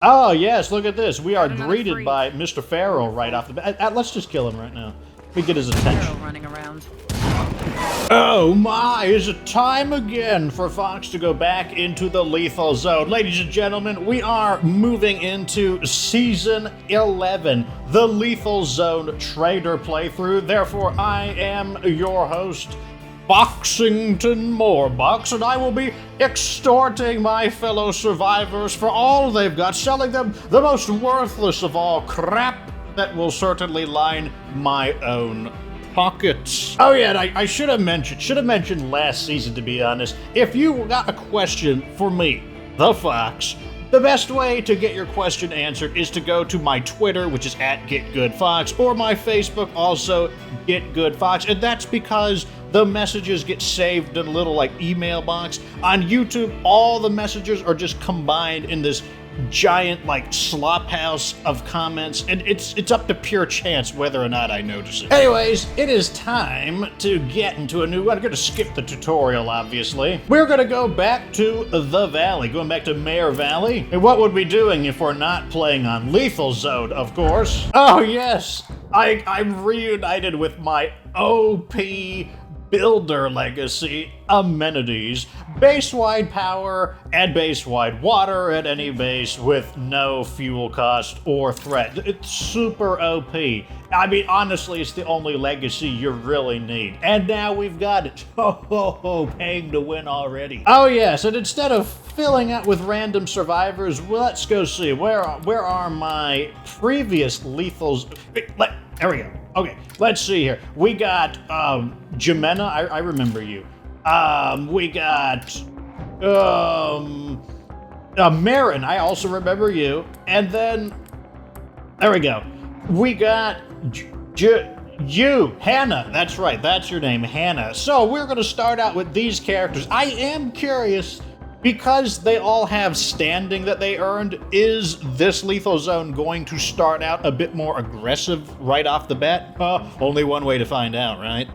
Oh, yes, look at this. We are greeted by Mr. Farrell right off the bat. Let's just kill him right now. We get his attention. Running around. Oh my, is it time again for Fox to go back into the lethal zone? Ladies and gentlemen, we are moving into Season 11, the Lethal Zone Trader playthrough. Therefore, I am your host, Foxington Moarbucks, and I will be extorting my fellow survivors for all they've got, selling them the most worthless of all crap that will certainly line my own pockets. Oh yeah, and I should have mentioned last season, to be honest. If you got a question for me, the Fox, the best way to get your question answered is to go to my Twitter, which is @GetGoodFox, or my Facebook, also GetGoodFox, and that's because the messages get saved in a little like email box. On YouTube, all the messages are just combined in this giant like slop house of comments, and it's up to pure chance whether or not I notice it. Anyways, it is time to get into a new one. I'm gonna skip the tutorial, obviously. We're gonna go back to the valley, going back to Mare Valley. And what would we be doing if we're not playing on Lethal Zone, of course? Oh yes, I'm reunited with my OP Builder Legacy amenities, base-wide power and base-wide water at any base with no fuel cost or threat. It's super OP. I mean, honestly, it's the only legacy you really need. And now we've got it. Ho ho ho, paying to win already. Oh yes, and instead of filling out with random survivors, well, let's go see. Where are my previous lethals? There we go. Okay, let's see here. We got Jimena, I remember you. We got Marin, I also remember you. And then there we go. We got you, Hannah. That's right, that's your name, Hannah. So we're gonna start out with these characters. I am curious, because they all have standing that they earned, is this Lethal Zone going to start out a bit more aggressive right off the bat? Only one way to find out, right?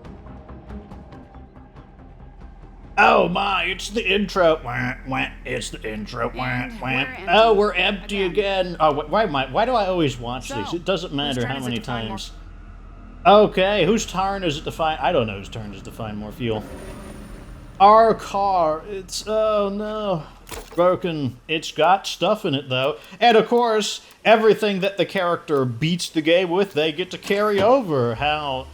Oh my, it's the intro. Wah, wah, it's the intro. Wah, wah. Oh, we're empty again. Oh, why do I always watch these? It doesn't matter how many times. Okay, whose turn is it to find? I don't know whose turn is to find more fuel. Our car, it's, oh no, broken. It's got stuff in it though. And of course, everything that the character beats the game with, they get to carry over. How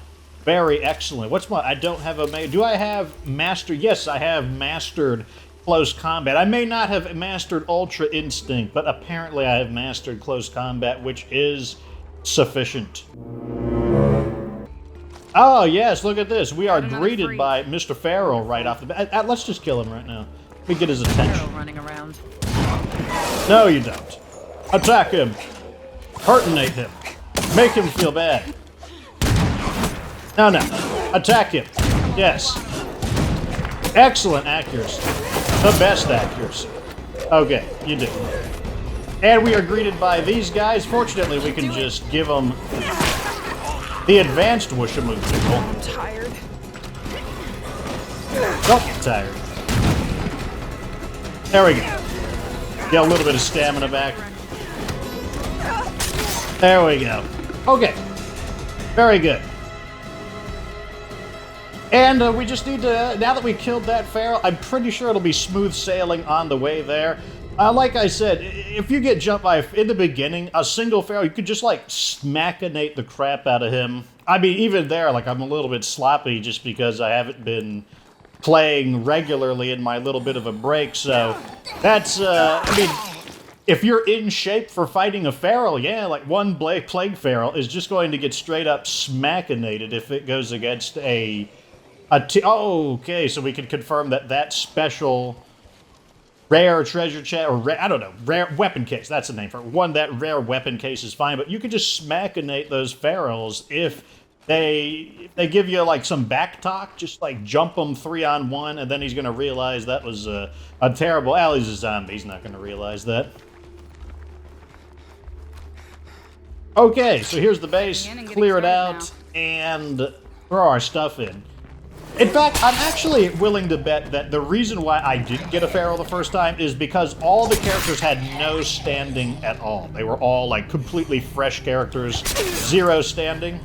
very excellent. I don't have do I have mastered? Yes, I have mastered close combat. I may not have mastered Ultra Instinct, but apparently I have mastered close combat, which is sufficient. Oh yes, look at this. We are greeted by Mr. Farrell right off the bat. Let's just kill him right now. We get his attention. Running around. No, you don't. Attack him. Pertinate him. Make him feel bad. No. Attack him. Yes. Excellent accuracy. The best accuracy. Okay, you do. And we are greeted by these guys. Fortunately, we can just give them the advanced Wushamoo people. I'm tired. Don't get tired. There we go. Get a little bit of stamina back. There we go. Okay. Very good. And we just need to, now that we killed that Pharaoh, I'm pretty sure it'll be smooth sailing on the way there. Like I said, if you get jumped by, in the beginning, a single Pharaoh, you could just like smackinate the crap out of him. I mean, even there, like I'm a little bit sloppy just because I haven't been playing regularly in my little bit of a break, so that's, I mean, if you're in shape for fighting a Pharaoh, yeah, like one Plague Pharaoh is just going to get straight up smackinated if it goes against oh, okay, so we can confirm that that special rare treasure chest, or I don't know, rare weapon case, that's the name for it. One, that rare weapon case is fine, but you could just smackinate those pharaohs if they give you like some back talk, just like jump them 3-on-1, and then he's going to realize that was a terrible, well, he's a zombie, he's not going to realize that. Okay, so here's the base, clear it out, and throw our stuff in. In fact, I'm actually willing to bet that the reason why I didn't get a feral the first time is because all the characters had no standing at all. They were all like completely fresh characters, 0 standing.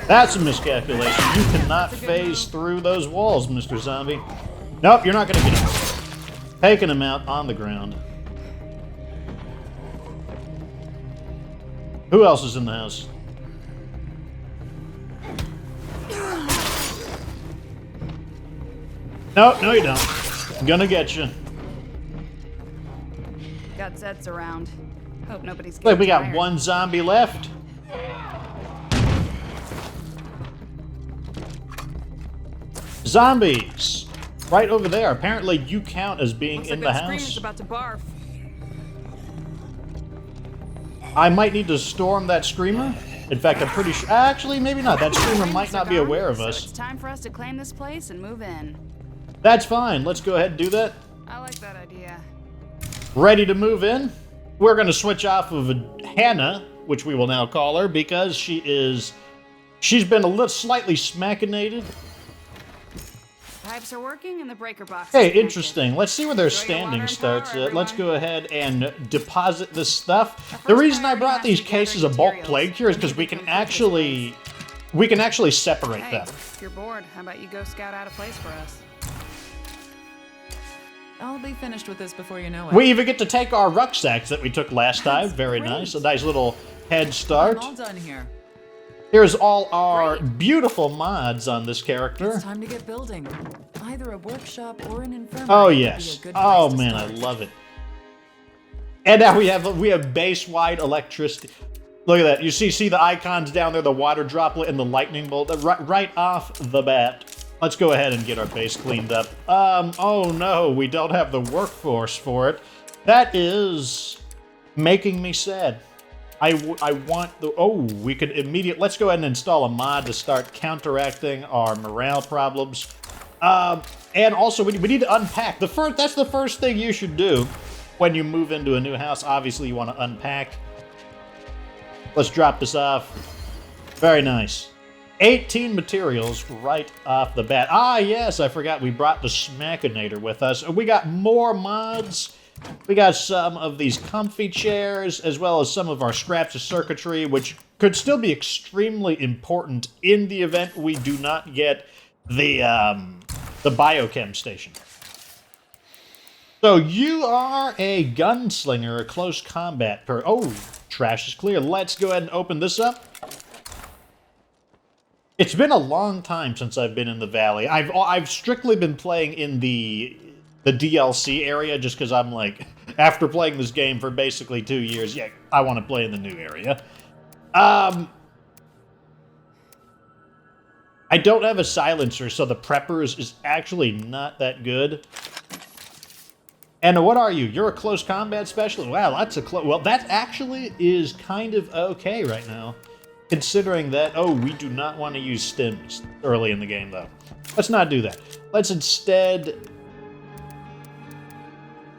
That's a miscalculation. You cannot phase through those walls, Mr. Zombie. Nope, you're not gonna get him. Taking him out on the ground. Who else is in the house? No, no you don't. I'm gonna get you. Got Zeds around. Hope nobody's getting Wait, we got tired. 1 zombie left. Zombies! Right over there. Apparently you count as being Looks in like the that house. screamer's about to barf. I might need to storm that screamer. In fact, I'm pretty sure... Actually, maybe not. That screamer might not be aware of So us. it's time for us to claim this place and move in. That's fine. Let's go ahead and do that. I like that idea. Ready to move in? We're going to switch off of Hannah, which we will now call her, because she's been a little slightly smackinated. Pipes are working and the breaker box. Hey, is connected. interesting. Let's see where their Enjoy your standing water and starts power, at. Let's everyone. go ahead and deposit this stuff. Our The first reason I priority brought has to these be gathering cases of bulk materials. plague cure is because we can actually separate Hey, them. if you're bored, how about you go scout out a place for us? I'll be finished with this before you know it. We even get to take our rucksacks that we took last time. That's Very great. nice. A nice little head I'm start. all done here. Here's all our beautiful mods on this character. It's time to get building. Either a workshop or an infirmary. Oh would be yes. a good Oh place to man, I start. love it. And now we have base-wide electricity. Look at that. You see the icons down there, the water droplet and the lightning bolt, right off the bat. Let's go ahead and get our base cleaned up. Oh no, we don't have the workforce for it. That is making me sad. I want the... Oh, we could let's go ahead and install a mod to start counteracting our morale problems. And also, we need to unpack. That's the first thing you should do when you move into a new house. Obviously, you want to unpack. Let's drop this off. Very nice. 18 materials right off the bat. Ah, yes, I forgot we brought the Smackinator with us. We got more mods. We got some of these comfy chairs, as well as some of our scraps of circuitry, which could still be extremely important in the event we do not get the biochem station. So you are a gunslinger, a close combat Oh, trash is clear. Let's go ahead and open this up. It's been a long time since I've been in the valley. I've strictly been playing in the DLC area just because I'm like, after playing this game for basically 2 years, yeah, I want to play in the new area. I don't have a silencer, so the preppers is actually not that good. And what are you? You're a close combat specialist? Wow, that's a well, that actually is kind of okay right now. Considering that, oh, we do not want to use stims early in the game, though. Let's not do that. Let's instead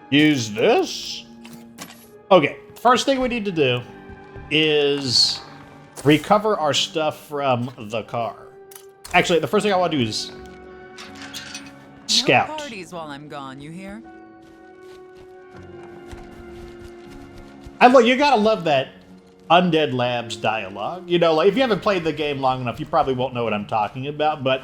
use this. Okay, first thing we need to do is recover our stuff from the car. Actually, the first thing I want to do is scout. No parties while I'm gone, you hear? You gotta love that Undead Labs dialogue. You know, like, if you haven't played the game long enough, you probably won't know what I'm talking about, but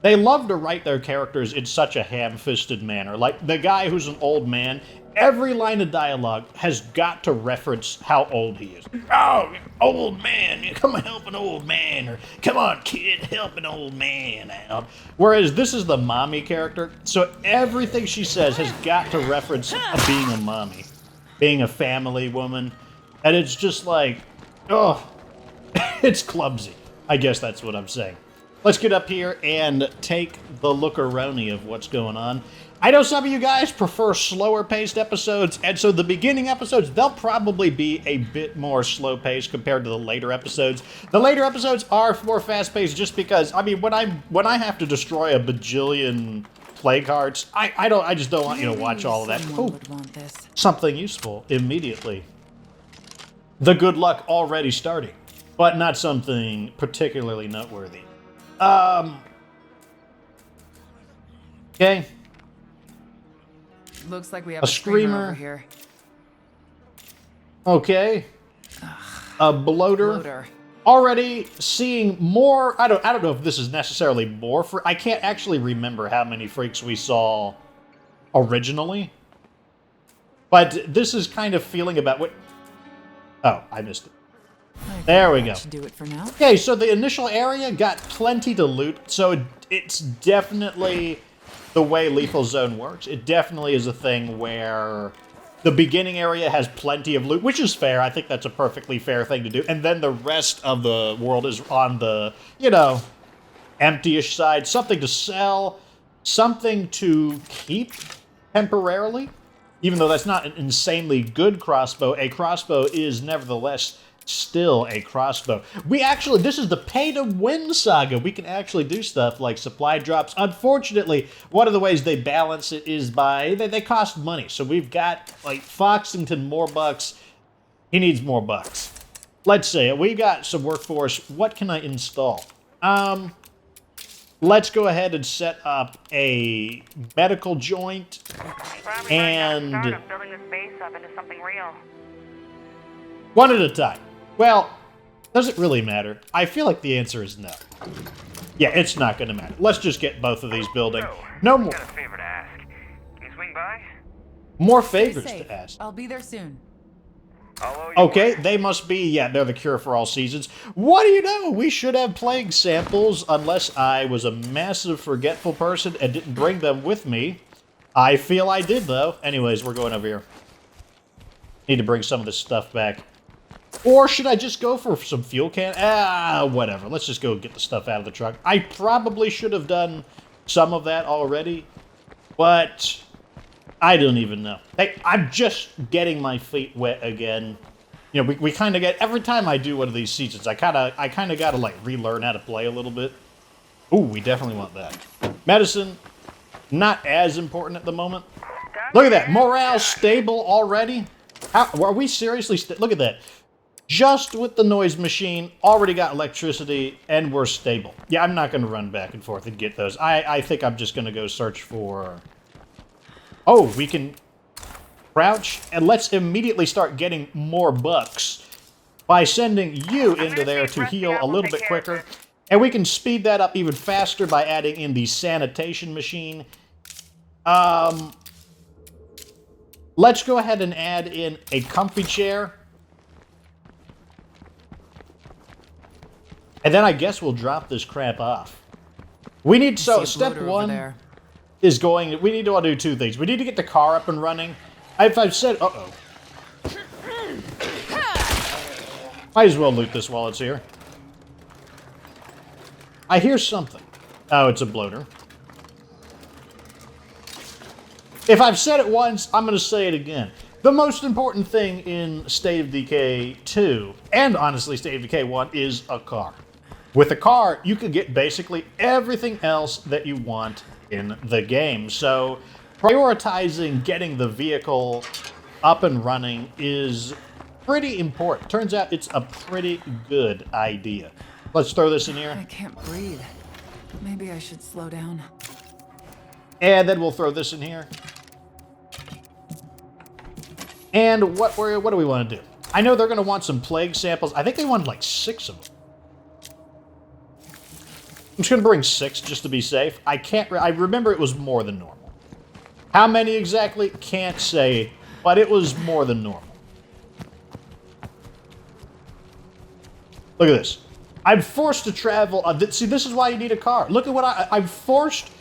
they love to write their characters in such a ham-fisted manner. Like, the guy who's an old man, every line of dialogue has got to reference how old he is. Oh, old man, come and help an old man, or come on, kid, help an old man out. Whereas this is the mommy character, so everything she says has got to reference being a mommy, being a family woman, and it's just like, oh, it's clumsy. I guess that's what I'm saying. Let's get up here and take the look-a-roni of what's going on. I know some of you guys prefer slower-paced episodes, and so the beginning episodes, they'll probably be a bit more slow-paced compared to the later episodes. The later episodes are more fast-paced just because, I mean, when I have to destroy a bajillion plague hearts, I just don't want you to watch all of that. Someone Oh, would want this. something useful immediately. The good luck already starting, but not something particularly noteworthy. Okay. Looks like we have A a screamer screamer. over here. Okay. A bloater. Bloater. Already seeing more. I don't know if this is necessarily more for. I can't actually remember how many freaks we saw originally. But this is kind of feeling about what. Oh, I missed it. There we go. Should do it for now. Okay, so the initial area got plenty to loot, so it's definitely the way Lethal Zone works. It definitely is a thing where the beginning area has plenty of loot, which is fair. I think that's a perfectly fair thing to do. And then the rest of the world is on the, you know, empty-ish side. Something to sell, something to keep temporarily. Even though that's not an insanely good crossbow, a crossbow is nevertheless still a crossbow. This is the Pay2Win saga. We can actually do stuff like supply drops. Unfortunately, one of the ways they balance it is by, they cost money. So we've got, like, Foxington Moarbucks. He needs more bucks. Let's see, we've got some workforce. What can I install? Let's go ahead and set up a medical joint. And building this base up into something real. one at a time. Well, does it really matter? I feel like the answer is no. Yeah, it's not going to matter. Let's just get both of these building. No more. Got a favor to ask. Can you swing by? More Stay favors safe. to ask. I'll be there soon. I'll owe you Okay, one. they must be, yeah, they're the cure for all seasons. What do you know? We should have plague samples unless I was a massive forgetful person and didn't bring them with me. I feel I did, though. Anyways, we're going over here. Need to bring some of this stuff back. Or should I just go for some fuel can? Whatever. Let's just go get the stuff out of the truck. I probably should have done some of that already, but I don't even know. Hey, I'm just getting my feet wet again. You know, we kind of get, every time I do one of these seasons, I kind of got to, like, relearn how to play a little bit. Ooh, we definitely want that. Medicine, not as important at the moment. Look at that. Morale stable already. Are we seriously... Look at that. Just with the noise machine, already got electricity, and we're stable. Yeah, I'm not going to run back and forth and get those. I think I'm just going to go search for... Oh, we can crouch, and let's immediately start getting more bucks by sending you into there to heal a little bit quicker. And we can speed that up even faster by adding in the sanitation machine. Let's go ahead and add in a comfy chair. And then I guess we'll drop this crap off. We need, so step one is going, we need to do two things. We need to get the car up and running. If I've said, uh-oh. Might as well loot this while it's here. I hear something. Oh, it's a bloater. If I've said it once, I'm going to say it again. The most important thing in State of Decay 2, and honestly State of Decay 1, is a car. With a car, you can get basically everything else that you want in the game. So prioritizing getting the vehicle up and running is pretty important. Turns out it's a pretty good idea. Let's throw this in here. I can't breathe. Maybe I should slow down. And then we'll throw this in here. And what do we want to do? I know they're going to want some plague samples. I think they wanted like 6 of them. I'm just going to bring 6 just to be safe. I remember it was more than normal. How many exactly? Can't say, but it was more than normal. Look at this. I'm forced to travel. See, this is why you need a car. Look at what I'm forced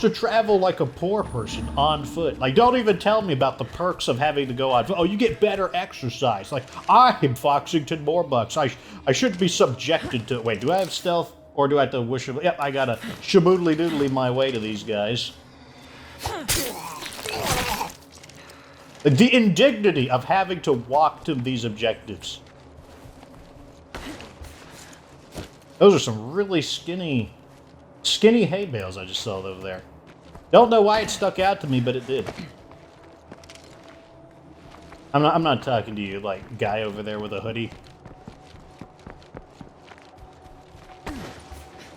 to travel like a poor person on foot. Like, don't even tell me about the perks of having to go on foot. Oh, you get better exercise. Like, I'm Foxington Moarbucks. I shouldn't be subjected to it. Wait, do I have stealth? Or do I have to wish them? Yep, I gotta shaboodly doodly my way to these guys. The indignity of having to walk to these objectives. Those are some really skinny hay bales I just saw over there. Don't know why it stuck out to me, but it did. I'm not talking to you, like, guy over there with a hoodie.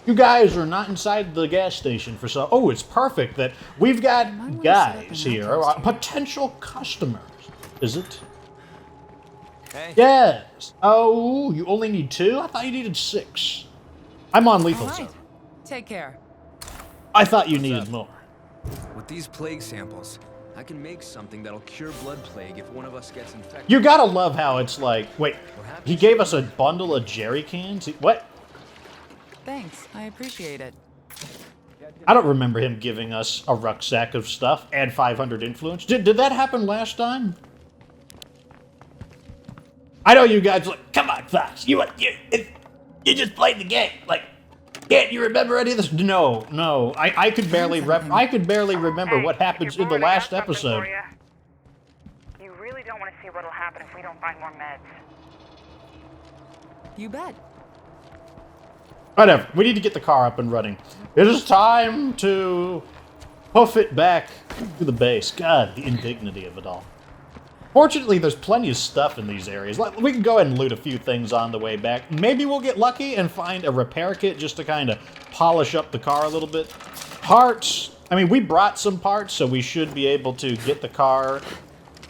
You guys are not inside the gas station for some... Oh, it's perfect that we've got guys here, potential customers. Is it? Hey. Yes. Oh, you only need 2? I thought you needed 6. I'm on lethal zone. Take care. I thought you needed more. With these plague samples, I can make something that'll cure blood plague if one of us gets infected. You gotta love how it's like... Wait, he gave us a bundle of jerry cans? What? Thanks. I appreciate it. I don't remember him giving us a rucksack of stuff and 500 influence. Did that happen last time? I know you guys are like, come on, Fox, you just played the game. Like, can't you remember any of this? No. I could barely remember what happens in the last episode. You really don't want to see what'll happen if we don't find more meds. You bet. Whatever. We need to get the car up and running. It is time to hoof it back to the base. God, the indignity of it all. Fortunately, there's plenty of stuff in these areas. We can go ahead and loot a few things on the way back. Maybe we'll get lucky and find a repair kit just to kind of polish up the car a little bit. Parts. I mean, we brought some parts, so we should be able to get the car.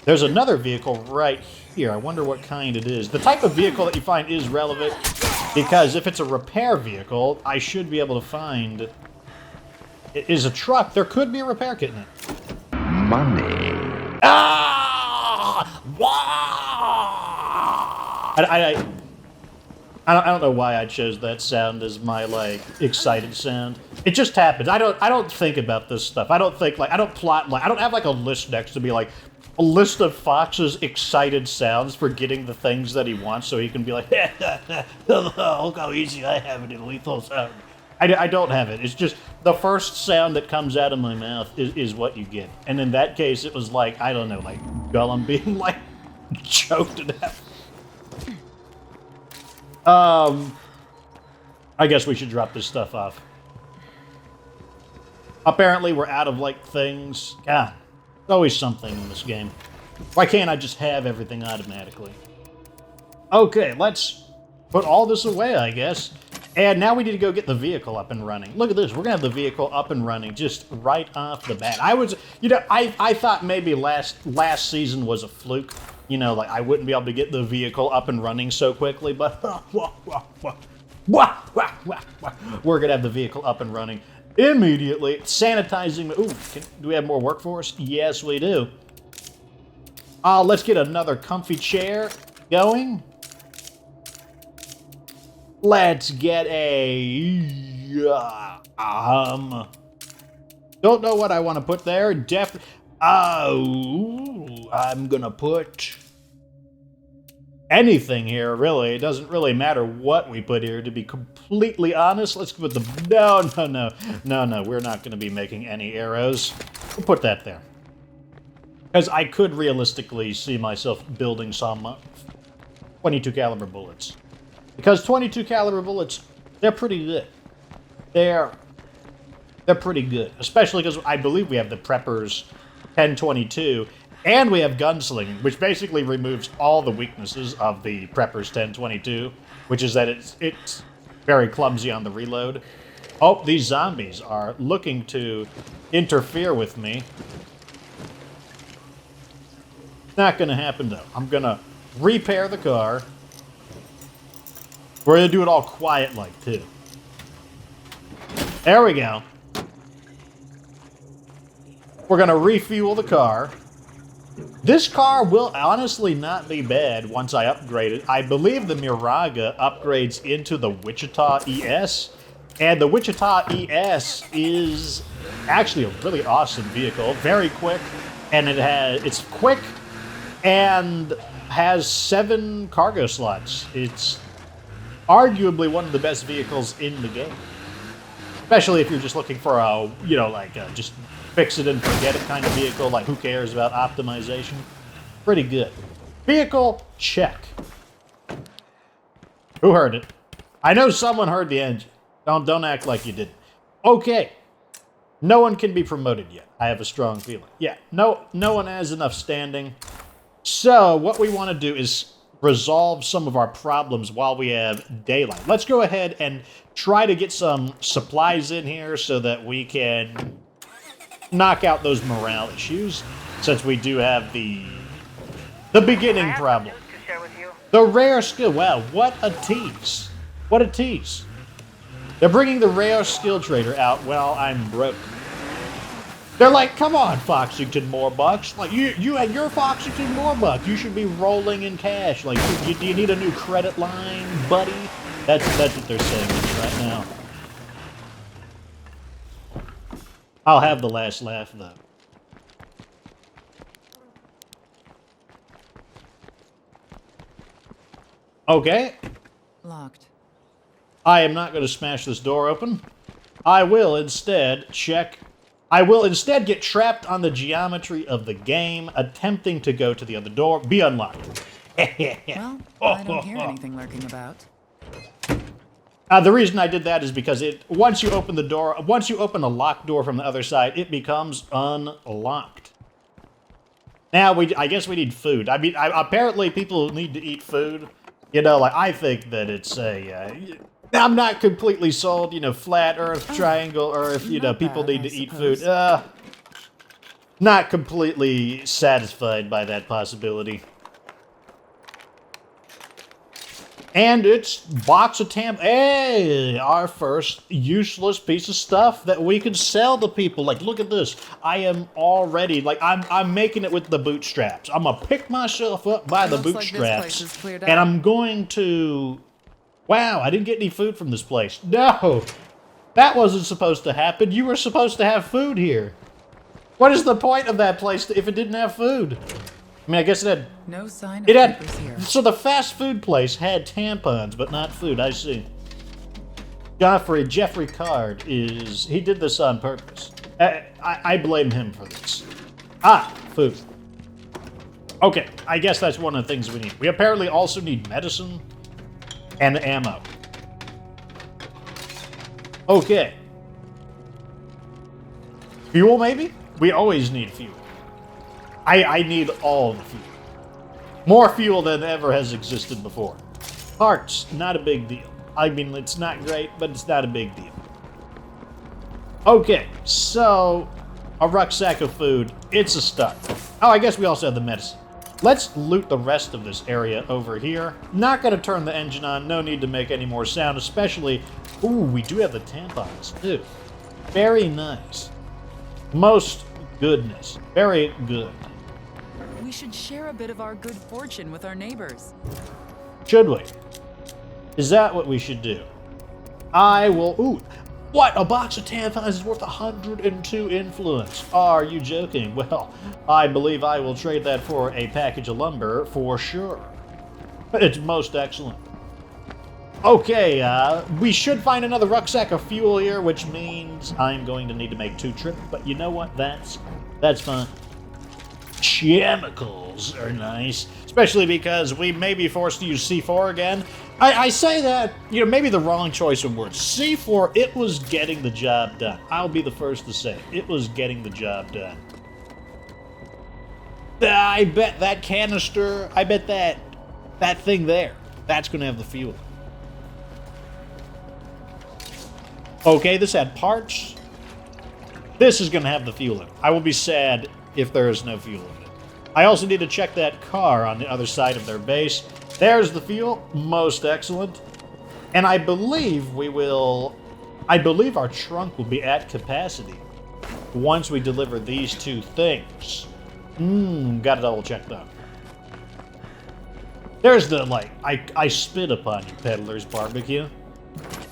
There's another vehicle right here. I wonder what kind it is. The type of vehicle that you find is relevant, because if it's a repair vehicle, I should be able to find... It is a truck. There could be a repair kit in it. Money. Ah! I don't know why I chose that sound as my, like, excited sound. It just happens. I don't think about this stuff. I don't think, like, I don't plot, like, I don't have, like, a list next to me, like, a list of Fox's excited sounds for getting the things that he wants so he can be like, look how easy I have it in lethal zone. I don't have it. It's just the first sound that comes out of my mouth is what you get. And in that case, it was like, I don't know, like Gollum being like choked to death. I guess we should drop this stuff off. Apparently, we're out of, like, things. God, there's always something in this game. Why can't I just have everything automatically? Okay, let's put all this away, I guess. And now we need to go get the vehicle up and running. Look at this. We're going to have the vehicle up and running just right off the bat. I thought maybe last season was a fluke. You know, like I wouldn't be able to get the vehicle up and running so quickly, but we're going to have the vehicle up and running immediately. Sanitizing. Ooh, do we have more workforce? Yes, we do. Let's get another comfy chair going. Let's get a... don't know what I want to put there. I'm gonna put anything here, really. It doesn't really matter what we put here, to be completely honest. Let's put the... No. We're not gonna be making any arrows. We'll put that there. Because I could realistically see myself building some 22 caliber bullets. Because 22 caliber bullets, they're pretty good. They're pretty good. Especially because I believe we have the Prepper's 1022, and we have gunslinging, which basically removes all the weaknesses of the Prepper's 1022, which is that it's very clumsy on the reload. Oh, these zombies are looking to interfere with me. Not gonna happen, though. I'm gonna repair the car. We're going to do it all quiet-like, too. There we go. We're going to refuel the car. This car will honestly not be bad once I upgrade it. I believe the Miraga upgrades into the Wichita ES. And the Wichita ES is actually a really awesome vehicle. Very quick. And it's quick and has 7 cargo slots. It's arguably one of the best vehicles in the game. Especially if you're just looking for a, just fix it and forget it kind of vehicle, like who cares about optimization? Pretty good. Vehicle, check. Who heard it? I know someone heard the engine. Don't act like you didn't. Okay. No one can be promoted yet. I have a strong feeling. Yeah, no one has enough standing. So what we want to do is resolve some of our problems while we have daylight. Let's go ahead and try to get some supplies in here so that we can knock out those morale issues, since we do have the beginning I have problem. news to share with you. The rare skill. Wow, what a tease. What a tease. They're bringing the rare skill trader out while I'm broke. They're like, come on, Foxington Moarbucks. Like, you and your Foxington Moarbuck, you should be rolling in cash. Like, do you need a new credit line, buddy? That's what they're saying right now. I'll have the last laugh, though. Okay. Locked. I am not going to smash this door open. I will instead get trapped on the geometry of the game, attempting to go to the other door. Be unlocked. Well, I don't hear anything lurking about. The reason I did that is because once you open a locked door from the other side, it becomes unlocked. Now, I guess we need food. I mean, apparently people need to eat food. You know, like, I think that it's I'm not completely sold, flat Earth, triangle Earth, people need to eat food. Not completely satisfied by that possibility. And it's box of hey, our first useless piece of stuff that we can sell to people. Like, look at this. I am already, like, I'm making it with the bootstraps. I'm gonna pick myself up by the bootstraps, and I'm going to... Wow, I didn't get any food from this place. No, that wasn't supposed to happen. You were supposed to have food here. What is the point of that place if it didn't have food? I mean, I guess it had... No sign of It had... papers here. So the fast food place had tampons, but not food. I see. Jeffrey Card he did this on purpose. I blame him for this. Food. Okay, I guess that's one of the things we need. We apparently also need medicine and ammo. Okay. Fuel, maybe? We always need fuel. I need all the fuel. More fuel than ever has existed before. Parts, not a big deal. I mean, it's not great, but it's not a big deal. Okay, so a rucksack of food. It's a start. Oh, I guess we also have the medicine. Let's loot the rest of this area over here. Not going to turn the engine on. No need to make any more sound, especially... Ooh, we do have the tampons, too. Very nice. Most goodness. Very good. We should share a bit of our good fortune with our neighbors. Should we? Is that what we should do? I will... Ooh, what? A box of tampons is worth 102 influence. Are you joking? Well, I believe I will trade that for a package of lumber for sure. It's most excellent. Okay, we should find another rucksack of fuel here, which means I'm going to need to make 2 trips. But you know what? That's fine. Chemicals are nice, especially because we may be forced to use C4 again. I say that, maybe the wrong choice of words. C4, it was getting the job done. I'll be the first to say it was getting the job done. I bet that canister, I bet that thing there, that's going to have the fuel. Okay, this had parts. This is going to have the fuel in it. I will be sad if there is no fuel in it. I also need to check that car on the other side of their base. There's the fuel. Most excellent. And I believe our trunk will be at capacity once we deliver these 2 things. Got it double checked out. There's the, I spit upon you, peddler's barbecue.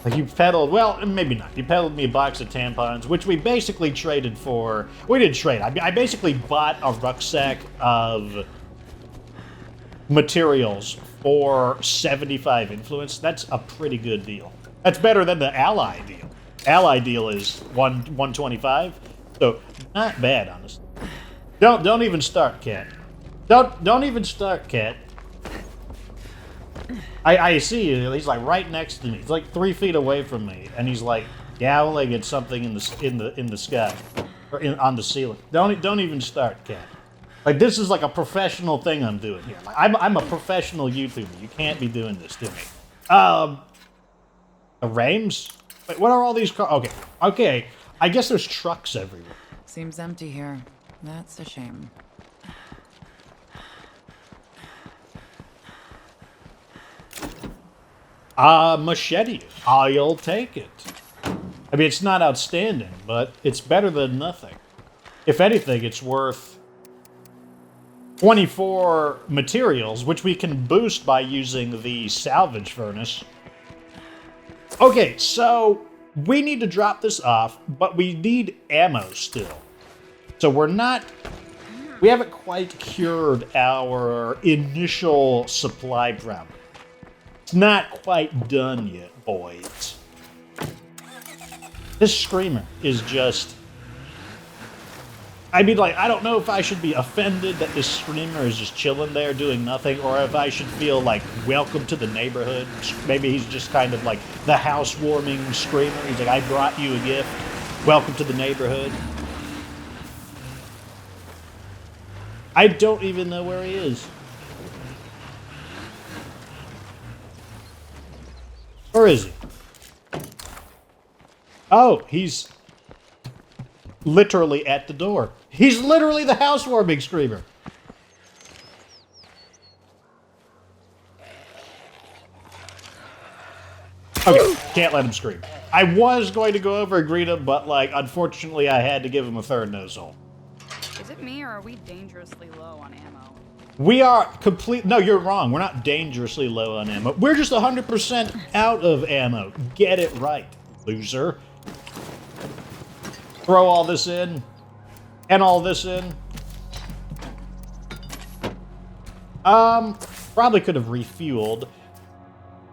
Like, you peddled, well, maybe not. You peddled me a box of tampons, which we basically traded for... We didn't trade. I basically bought a rucksack of materials for 75 influence. That's a pretty good deal. That's better than the ally deal. Ally deal is 125, so not bad, honestly. Don't even start, Cat. Don't even start, Cat. I see you. He's like right next to me. He's like 3 feet away from me, and he's like yowling at something in the sky or on the ceiling. Don't even start, Cat. Like, this is like a professional thing I'm doing here. Like, I'm a professional YouTuber. You can't be doing this to me. The Rames? Wait, what are all these cars? Okay, okay. I guess there's trucks everywhere. Seems empty here. That's a shame. Machete. I'll take it. I mean, it's not outstanding, but it's better than nothing. If anything, it's worth 24 materials, which we can boost by using the salvage furnace. Okay, so we need to drop this off, but we need ammo still. So we haven't quite cured our initial supply problem. It's not quite done yet, boys. This screamer is just... I mean, like, I don't know if I should be offended that this screamer is just chilling there doing nothing, or if I should feel like, welcome to the neighborhood. Maybe he's just kind of like the housewarming screamer. He's like, I brought you a gift. Welcome to the neighborhood. I don't even know where he is. Where is he? Oh, he's literally at the door. He's literally the housewarming screamer. Okay, can't let him scream. I was going to go over and greet him, but, like, unfortunately I had to give him a third nose hole. Is it me or are we dangerously low on ammo? We are complete... No, you're wrong. We're not dangerously low on ammo. We're just 100% out of ammo. Get it right, loser. Throw all this in. And all this in. Probably could have refueled.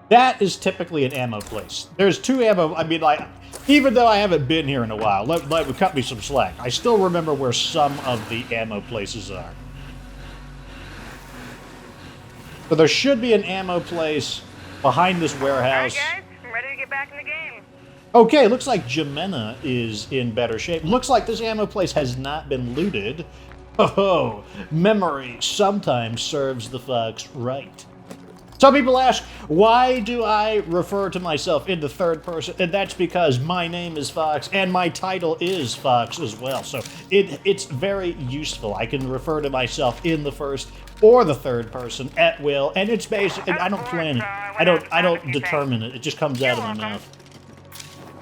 That is typically an ammo place. There's two ammo... I mean, like... Even though I haven't been here in a while, let me cut me some slack. I still remember where some of the ammo places are. So there should be an ammo place behind this warehouse. All right, guys, I'm ready to get back in the game. Okay, looks like Jimena is in better shape. Looks like this ammo place has not been looted. Oh, memory sometimes serves the fox right. Some people ask, why do I refer to myself in the third person? And that's because my name is Fox, and my title is Fox as well. So it's very useful. I can refer to myself in the first or the third person at will, and it's basic. I don't plan it. I don't determine it. It just comes out of my mouth.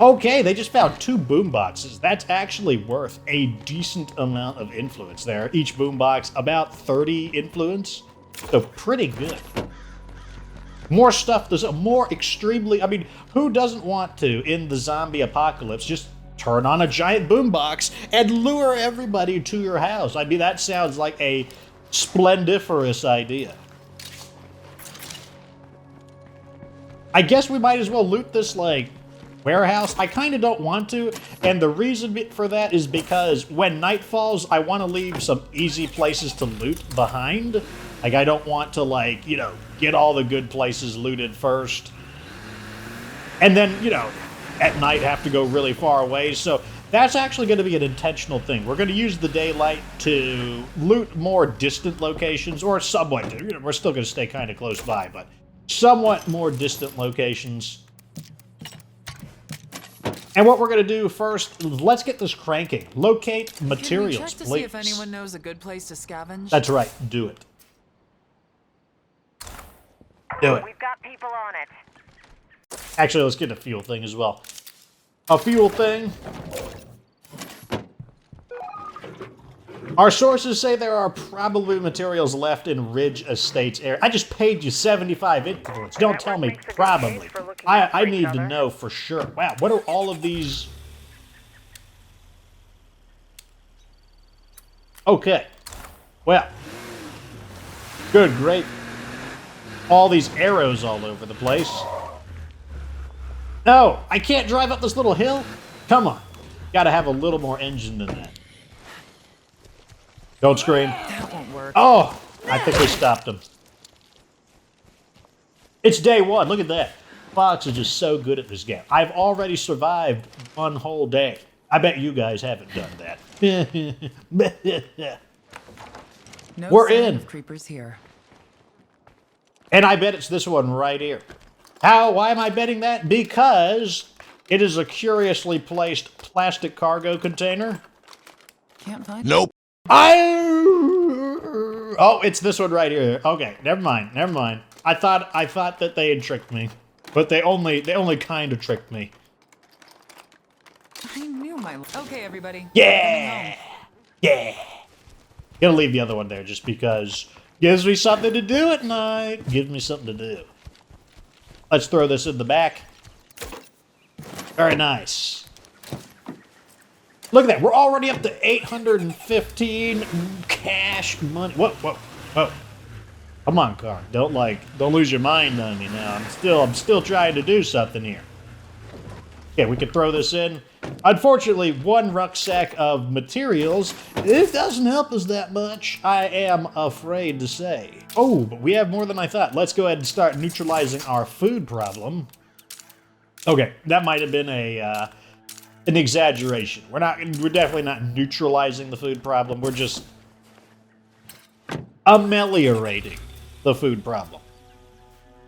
Okay, they just found 2 boomboxes. That's actually worth a decent amount of influence there. Each boombox about 30 influence, so pretty good. More stuff, there's more extremely... I mean, who doesn't want to, in the zombie apocalypse, just turn on a giant boombox and lure everybody to your house? I mean, that sounds like a splendiferous idea. I guess we might as well loot this, like, warehouse. I kind of don't want to, and the reason for that is because when night falls, I want to leave some easy places to loot behind. Like, I don't want to, like, you know, get all the good places looted first. And then, you know, at night have to go really far away. So that's actually going to be an intentional thing. We're going to use the daylight to loot more distant locations, or somewhat. You know, we're still going to stay kind of close by, but somewhat more distant locations. And what we're going to do first, let's get this cranking. Locate materials, Can we check to please. see if anyone knows a good place to scavenge? That's right. Do it. Do it. We've got people on it. Actually, let's get a fuel thing as well. A fuel thing. Our sources say there are probably materials left in Ridge Estates area. I just paid you 75 influence. Don't tell me probably. I need to know for sure. Wow, what are all of these? Okay. Well. Good, great. All these arrows all over the place. No, I can't drive up this little hill. Come on. Gotta have a little more engine than that. Don't scream. That won't work. Oh, I think we stopped him. It's day 1. Look at that. Fox is just so good at this game. I've already survived 1 whole day. I bet you guys haven't done that. No We're sign in. of creepers here. And I bet it's this one right here. Why am I betting that? Because it is a curiously placed plastic cargo container. Can't find Nope. Oh, it's this one right here. Okay, never mind. I thought that they had tricked me, but they only kind of tricked me. I knew my... Okay, everybody. Yeah, yeah. Gonna leave the other one there just because gives me something to do at night. Gives me something to do. Let's throw this in the back. Very nice. Look at that. We're already up to 815 cash money. Whoa. Come on, car. Don't lose your mind on me now. I'm still trying to do something here. Okay, we can throw this in. Unfortunately, one rucksack of materials, it doesn't help us that much, I am afraid to say. Oh, but we have more than I thought. Let's go ahead and start neutralizing our food problem. Okay, that might have been an exaggeration. We're definitely not neutralizing the food problem. We're just ameliorating the food problem.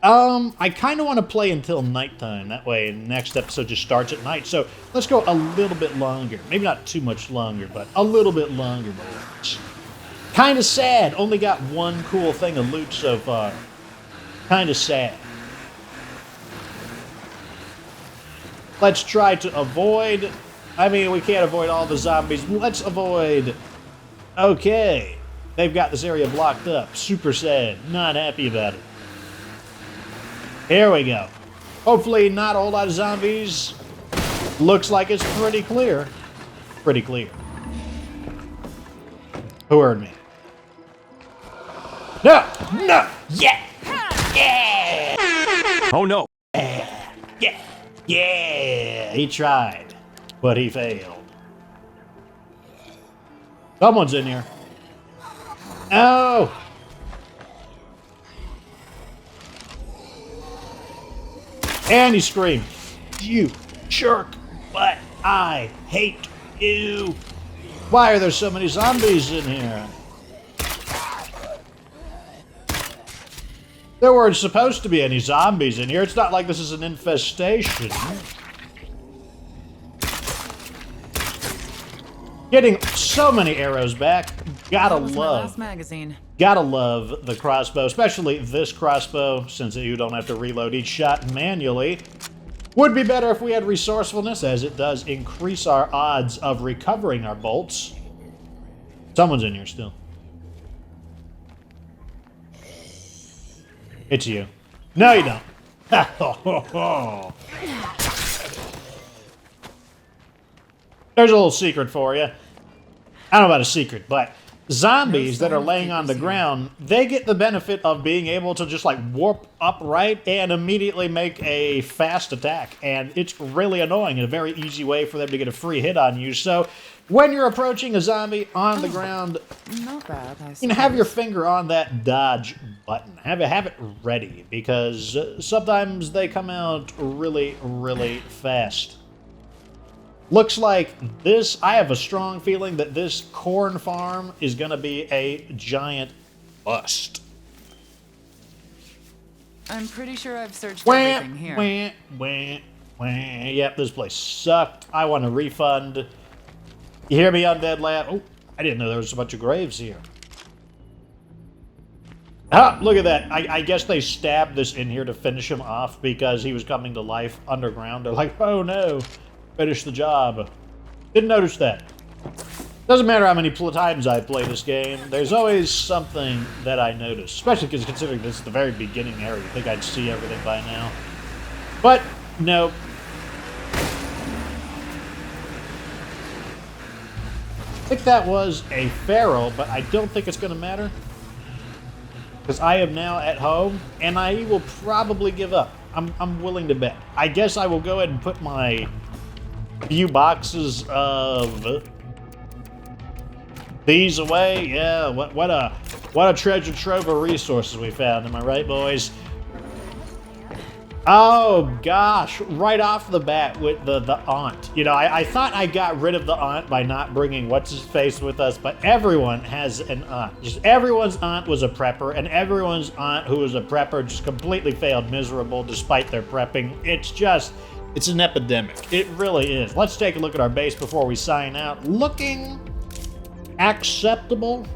I kind of want to play until nighttime. That way, the next episode just starts at night. So let's go a little bit longer. Maybe not too much longer, but a little bit longer, boys. Kind of sad. Only got one cool thing of loot so far. Kind of sad. Let's try to avoid... I mean, we can't avoid all the zombies. Let's avoid... Okay. They've got this area blocked up. Super sad. Not happy about it. Here we go. Hopefully not a whole lot of zombies. Looks like it's pretty clear. Pretty clear. Who heard me? No! Yeah! Yeah! Oh no. Yeah! He tried, but he failed. Someone's in here. Oh! And he screamed, "You jerk, but I hate you." Why are there so many zombies in here? There weren't supposed to be any zombies in here. It's not like this is an infestation. Getting so many arrows back. Gotta My love. last magazine. Gotta love the crossbow, especially this crossbow, since you don't have to reload each shot manually. Would be better if we had resourcefulness, as it does increase our odds of recovering our bolts. Someone's in here still. It's you. No, you don't. There's a little secret for you. I don't know about a secret, but zombies that are laying on the ground, they get the benefit of being able to just like warp upright and immediately make a fast attack. And it's really annoying and a very easy way for them to get a free hit on you. So when you're approaching a zombie on the ground, Not bad, I you know, have your finger on that dodge button. Have it ready, because sometimes they come out really, really fast. Looks like this, I have a strong feeling that this corn farm is going to be a giant bust. I'm pretty sure I've searched everything here. Yep, this place sucked. I want a refund. You hear me, Undead Lad? Oh, I didn't know there was a bunch of graves here. Ah, look at that. I guess they stabbed this in here to finish him off because he was coming to life underground. They're like, oh no. Finish the job. Didn't notice that. Doesn't matter how many times I play this game, there's always something that I notice. Especially because considering this is the very beginning area, you think I'd see everything by now. But, no. I think that was a feral, but I don't think it's going to matter. Because I am now at home, and I will probably give up. I'm willing to bet. I guess I will go ahead and put my few boxes of these away. Yeah, what a treasure trove of resources we found. Am I right, boys? Oh gosh, right off the bat with the aunt. You know, I thought I got rid of the aunt by not bringing what's-his-face with us, but everyone has an aunt. Just everyone's aunt was a prepper, and everyone's aunt who was a prepper just completely failed miserable despite their prepping. It's an epidemic. It really is. Let's take a look at our base before we sign out. Looking acceptable.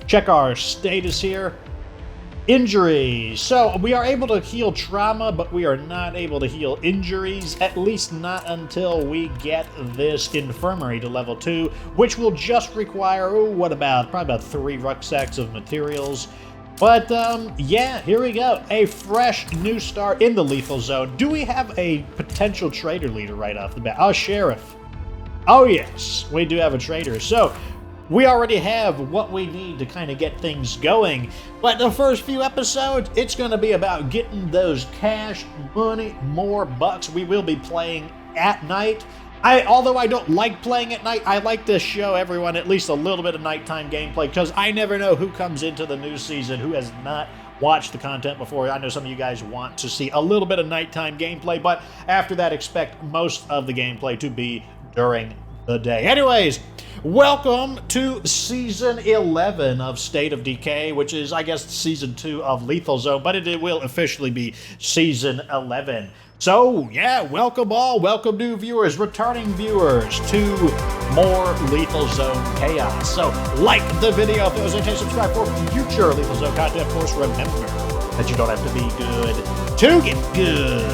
Check our status here. Injuries. So we are able to heal trauma, but we are not able to heal injuries, at least not until we get this infirmary to level 2, which will just require, probably about 3 rucksacks of materials. But yeah, here we go. A fresh new start in the lethal zone. Do we have a potential trader leader right off the bat? Oh, sheriff. Oh yes, we do have a trader. So we already have what we need to kind of get things going. But the first few episodes, it's going to be about getting those cash money, more bucks. We will be playing at night. Although I don't like playing at night, I like to show everyone at least a little bit of nighttime gameplay, because I never know who comes into the new season who has not watched the content before. I know some of you guys want to see a little bit of nighttime gameplay, but after that, expect most of the gameplay to be during the day. Anyways, welcome to Season 11 of State of Decay, which is, I guess, Season 2 of Lethal Zone, but it will officially be Season 11. So, yeah, welcome all. Welcome new viewers, returning viewers to more Lethal Zone chaos. So, like the video if it was interesting, subscribe for future Lethal Zone content. Of course, remember that you don't have to be good to get good.